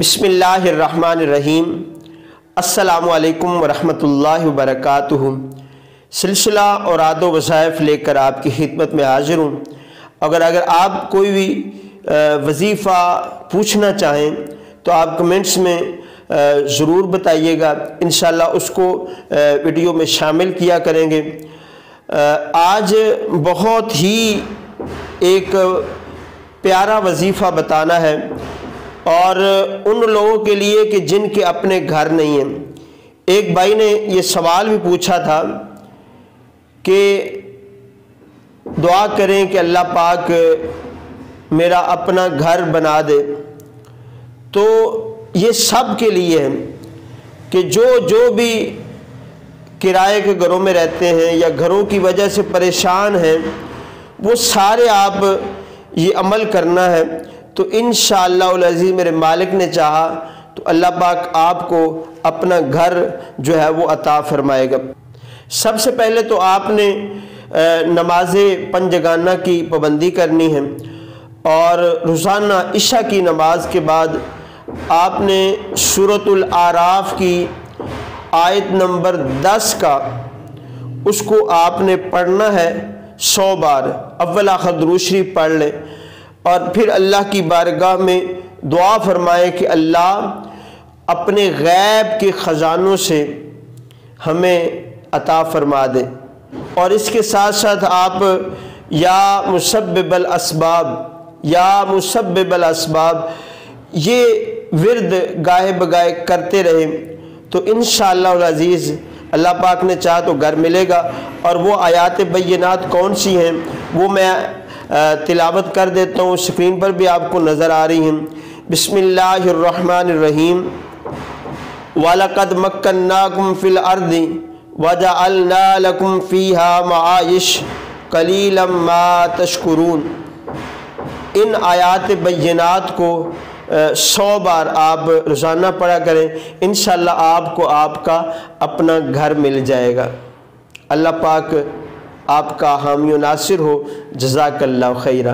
बिस्मिल्लाहिर्रहमानिर्रहीम। अस्सलामुअलैकुम वरहमतुल्लाहि वबरकातुहू। सिलसिला और आदो वज़ाइफ लेकर आपकी खिदमत में हाजिर हूँ। अगर आप कोई भी वजीफ़ा पूछना चाहें तो आप कमेंट्स में ज़रूर बताइएगा, इंशाअल्लाह उसको वीडियो में शामिल किया करेंगे। आज बहुत ही एक प्यारा वजीफ़ा बताना है और उन लोगों के लिए कि जिनके अपने घर नहीं हैं। एक भाई ने ये सवाल भी पूछा था कि दुआ करें कि अल्लाह पाक मेरा अपना घर बना दे। तो ये सब के लिए है कि जो भी किराए के घरों में रहते हैं या घरों की वजह से परेशान हैं, वो सारे आप ये अमल करना है। तो इंशाअल्लाह अज़ीज़ मेरे मालिक ने चाहा तो अल्लाह पाक आपको अपना घर जो है वो अता फरमाएगा। सबसे पहले तो आपने नमाज़ पंजगाना की पाबंदी करनी है और रोज़ाना इशा की नमाज के बाद आपने सूरतुल आराफ की आयत नंबर 10 का उसको आपने पढ़ना है 100 बार। अव्वल आखिर दुरूद शरीफ पढ़ लें और फिर अल्लाह की बारगाह में दुआ फरमाए कि अल्लाह अपने गैब के ख़जानों से हमें अता फरमा दे। और इसके साथ साथ आप या मुसब्बिबल असबाब ये विर्द गाहे बगाए करते रहे तो इंशाअल्लाह अज़ीज़ अल्लाह पाक ने चाहा तो घर मिलेगा। और वो आयात बय्यनात कौन सी हैं वो मैं तिलावत कर देता हूँ, स्क्रीन पर भी आपको नज़र आ रही हैं। बिस्मिल्लाहिर्रहमानिर्रहीम। वलक़द मक्कन्नाकुम फ़िल अर्दि वजअलना लकुम फ़ीहा मआइश क़लीलन मा तशकुरून। इन आयात बय्यनात को 100 बार आप रोज़ाना पढ़ा करें, इंशाअल्लाह आपको आपका अपना घर मिल जाएगा। अल्लाह पाक आपका हामी नासिर हो। जज़ाकल्लाहु खैरा।